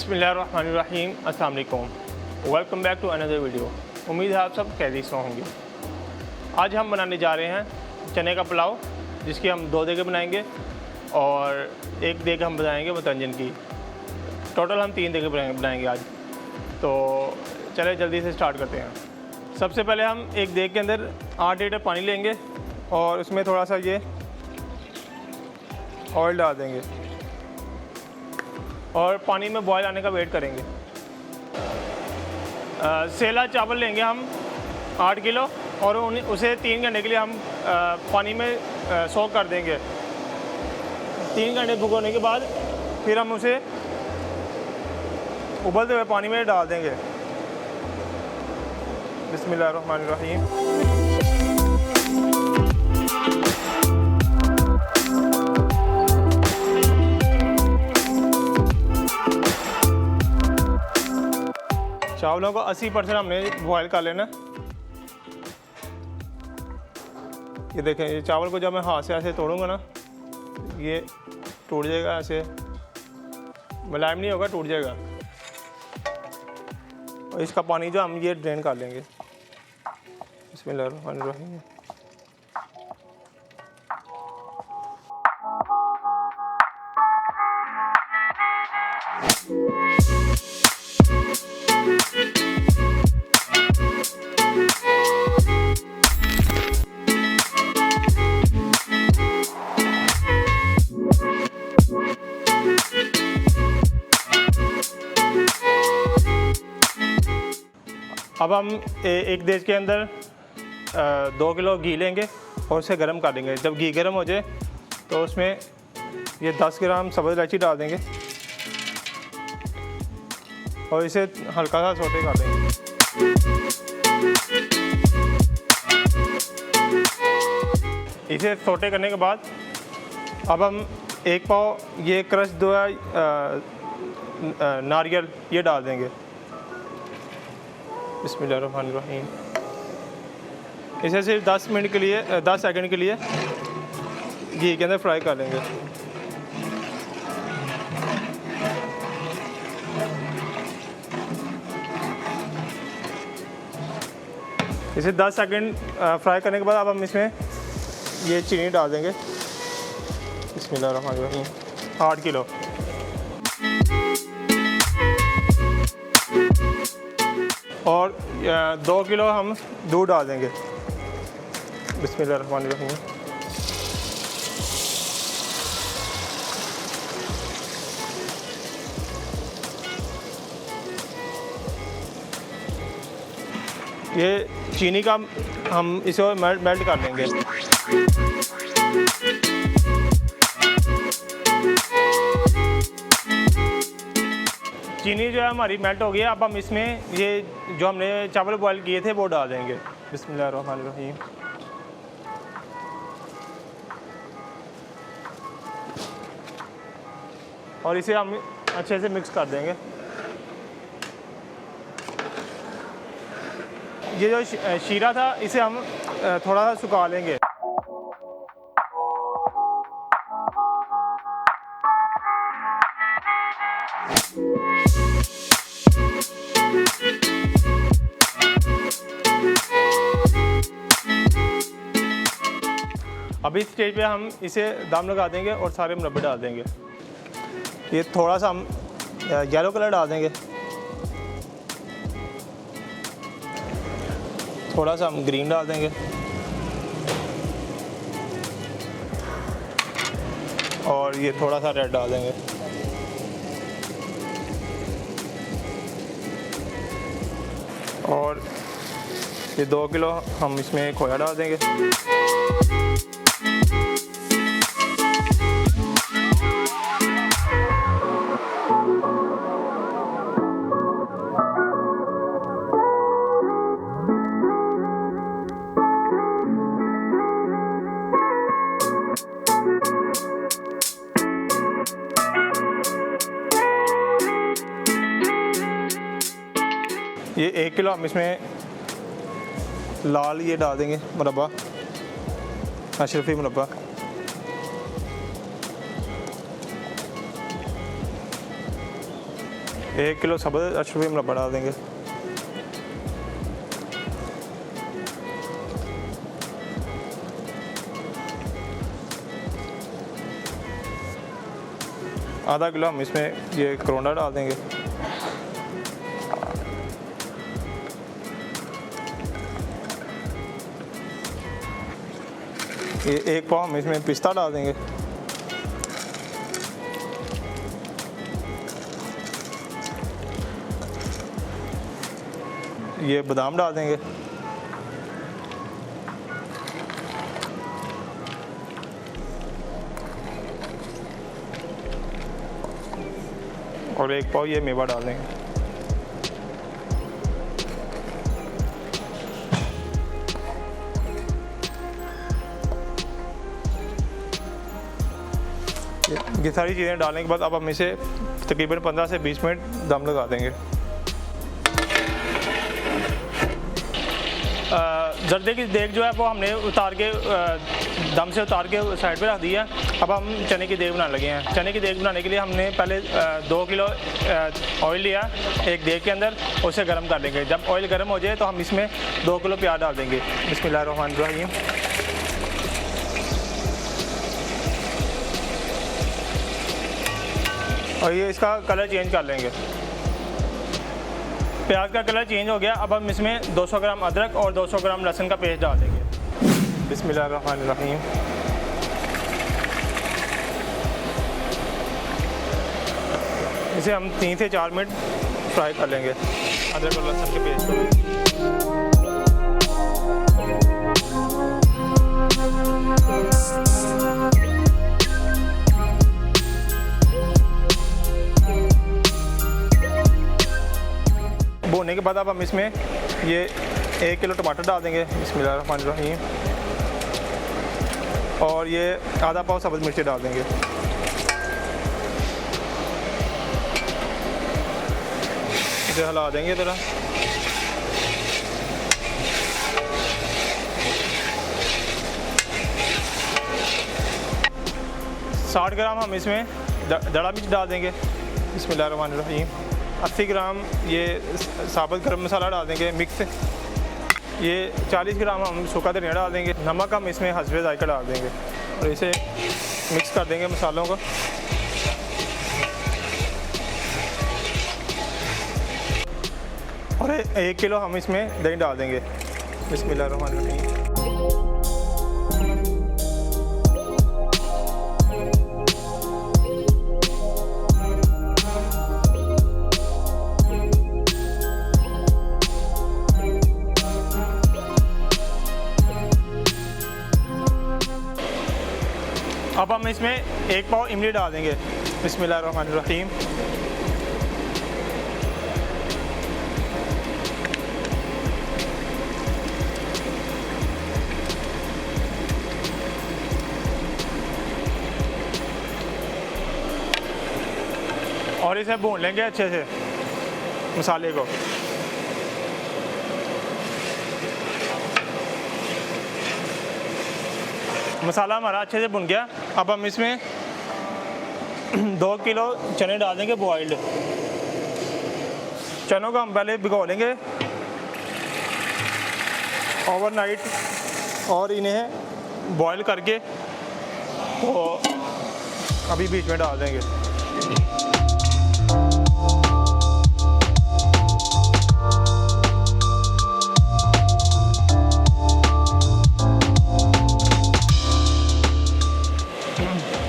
बिस्मिल्लाहिर्रहमानिर्रहीम, अस्सलाम वालेकुम। Welcome back to another video. उम्मीद है आप सब खैरियत से होंगे। आज हम बनाने जा रहे हैं चने का पुलाव, जिसकी हम 2 देगें बनाएंगे और 1 देग हम बनाएंगे मतंजन की। टोटल हम 3 देगें बनाएंगे आज। तो चले जल्दी से स्टार्ट करते हैं। सबसे पहले हम एक देग के अंदर 8 लीटर पानी लेंगे और उसमें थोड़ा सा ये ऑयल डाल देंगे और पानी में बॉयल आने का वेट करेंगे। सेला चावल लेंगे हम 8 किलो और उसे 3 घंटे के लिए हम पानी में सोक कर देंगे। 3 घंटे भिगोने के बाद फिर हम उसे उबलते हुए पानी में डाल देंगे। बिस्मिल्लाहिर्रहमानिर्रहीम। चावलों को 80% हमने बॉयल कर लेना। ये देखें, ये चावल को जब मैं हाथ से ऐसे तोड़ूंगा ना, ये टूट जाएगा, ऐसे मुलायम नहीं होगा, टूट जाएगा। और इसका पानी जो हम ये ड्रेन कर लेंगे। बिस्मिल्लाहिर्रहमानिर्रहीम। अब हम एक देग के अंदर 2 किलो घी लेंगे और उसे गर्म कर देंगे। जब घी गर्म हो जाए तो उसमें ये 10 ग्राम सब्ज़ इलायची डाल देंगे और इसे हल्का सा सोटे कर देंगे। इसे सोटे करने के बाद अब हम 1 पाव ये क्रश नारियल ये डाल देंगे। बिस्मिल्लाहिर्रहमानिर्रहीम। इसे सिर्फ 10 मिनट के लिए 10 सेकंड के लिए घी के अंदर फ्राई कर लेंगे। इसे 10 सेकंड फ्राई करने के बाद अब हम इसमें ये चीनी डाल देंगे। बिस्मिल्लाहिर्रहमानिर्रहीम। 8 किलो। और 2 किलो हम दूध डाल देंगे। बिस्मिल्लाहिर्रहमानिर्रहीम। ये चीनी का हम इसे मेल्ट कर लेंगे। चीनी जो है हमारी मेल्ट हो गई है। अब हम इसमें ये जो हमने चावल बॉयल किए थे वो डाल देंगे। बिस्मिल्लाहिर्रहमानिर्रहीम। और इसे हम अच्छे से मिक्स कर देंगे। ये जो शीरा था इसे हम थोड़ा सा सुखा लेंगे। अभी इस स्टेज पे हम इसे दम लगा देंगे और सारे मुरब्बे डाल देंगे। ये थोड़ा सा हम येलो कलर डाल देंगे, थोड़ा सा हम ग्रीन डाल देंगे और ये थोड़ा सा रेड डाल देंगे। और ये 2 किलो हम इसमें खोया डाल देंगे। ये 1 किलो हम इसमें लाल ये डाल देंगे मुरब्बा, अशरफी मुरब्बा। 1 किलो सब्ज़ अशरफी मुरब्बा डाल देंगे। आधा किलो हम इसमें ये करोंडा डाल देंगे। ये 1 पाव हम इसमें पिस्ता डाल देंगे। ये बादाम डाल देंगे। और 1 पाव ये मेवा डाल देंगे। ये सारी चीज़ें डालने के बाद अब हम इसे तकरीबन 15 से 20 मिनट दम लगा देंगे। जर्दे की देग जो है वो हमने उतार के दम से उतार के साइड पे रख दिया। अब हम चने की देग बनाने लगे हैं। चने की देग बनाने के लिए हमने पहले 2 किलो ऑयल लिया एक देग के अंदर, उसे गर्म कर लेंगे। जब ऑयल गर्म हो जाए तो हम इसमें 2 किलो प्याज डाल देंगे। बिस्मिल्लाहिर्रहमानिर्रहीम। और ये इसका कलर चेंज कर लेंगे। प्याज का कलर चेंज हो गया। अब हम इसमें 200 ग्राम अदरक और 200 ग्राम लहसुन का पेस्ट डाल देंगे। बिस्मिल्लाहिर्रहमानिर्रहीम। इसे हम 3 से 4 मिनट फ्राई कर लेंगे अदरक और लहसुन के पेस्ट को। भूनने के बाद अब हम इसमें ये 1 किलो टमाटर डाल देंगे। बिस्मिल्लाहिर्रहमानिर्रहीम। और ये आधा पाव सब्ज़ मिर्ची डाल देंगे। इसे हिला देंगे ज़रा। साठ ग्राम हम इसमें दड़ा मिर्च डाल देंगे। बिस्मिल्लाहिर्रहमानिर्रहीम। 80 ग्राम ये साबुत गरम मसाला डाल देंगे मिक्स। ये 40 ग्राम हम सूखा धनिया डाल देंगे। नमक हम इसमें हस्बे जायका डाल देंगे और इसे मिक्स कर देंगे मसालों को। और 1 किलो हम इसमें दही डाल देंगे। बिस्मिल्लाहिर्रहमानिर्रहीम। अब हम इसमें 1 पाव इमली डाल देंगे। बिस्मिल्लाहिर्रहमानिर्रहीम। और इसे भून लेंगे अच्छे से मसाले को। मसाला हमारा अच्छे से भुन गया। अब हम इसमें 2 किलो चने डाल देंगे बॉइल्ड। चनों को हम पहले भिगो लेंगे ओवरनाइट और इन्हें बॉईल करके तो अभी बीच में डाल देंगे।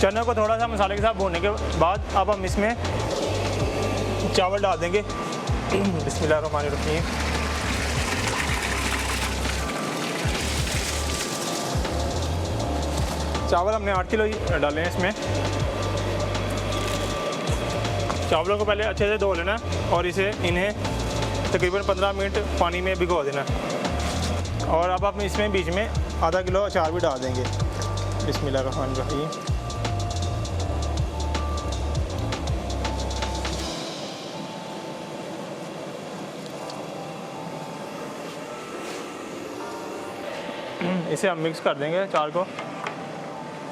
चने को थोड़ा सा मसाले के साथ भूनने के बाद अब हम इसमें चावल डाल देंगे। बिस्मिल्लाहिर्रहमानिर्रहीम। चावल हमने 8 किलो डाले हैं इसमें। चावलों को पहले अच्छे से धो लेना और इन्हें तकरीबन 15 मिनट पानी में भिगो देना। और अब हम इसमें बीच में आधा किलो अचार भी डाल देंगे। बिस्मिल्लाहिर्रहमानिर्रहीम। इसे हम मिक्स कर देंगे अचार को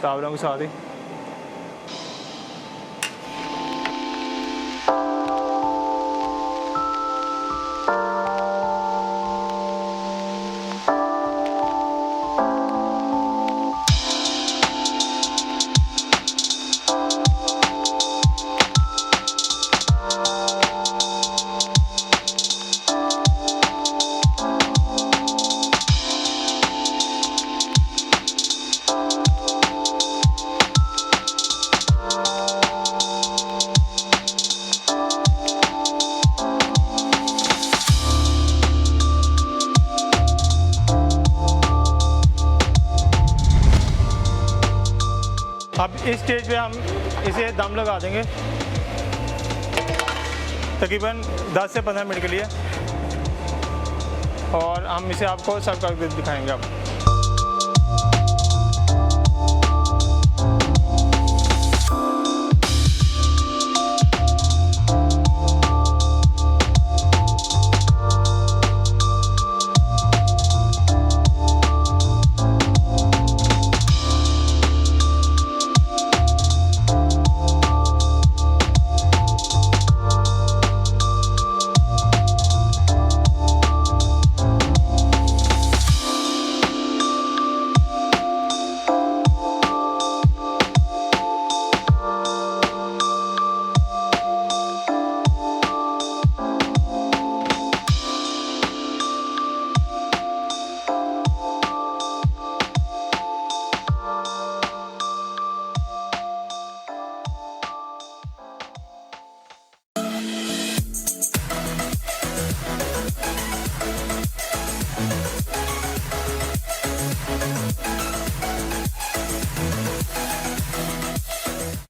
चावलों के साथ ही। अब इस स्टेज पे हम इसे दम लगा देंगे तकरीबन 10 से 15 मिनट के लिए, और हम इसे आपको सर्व करके दिखाएंगे अब।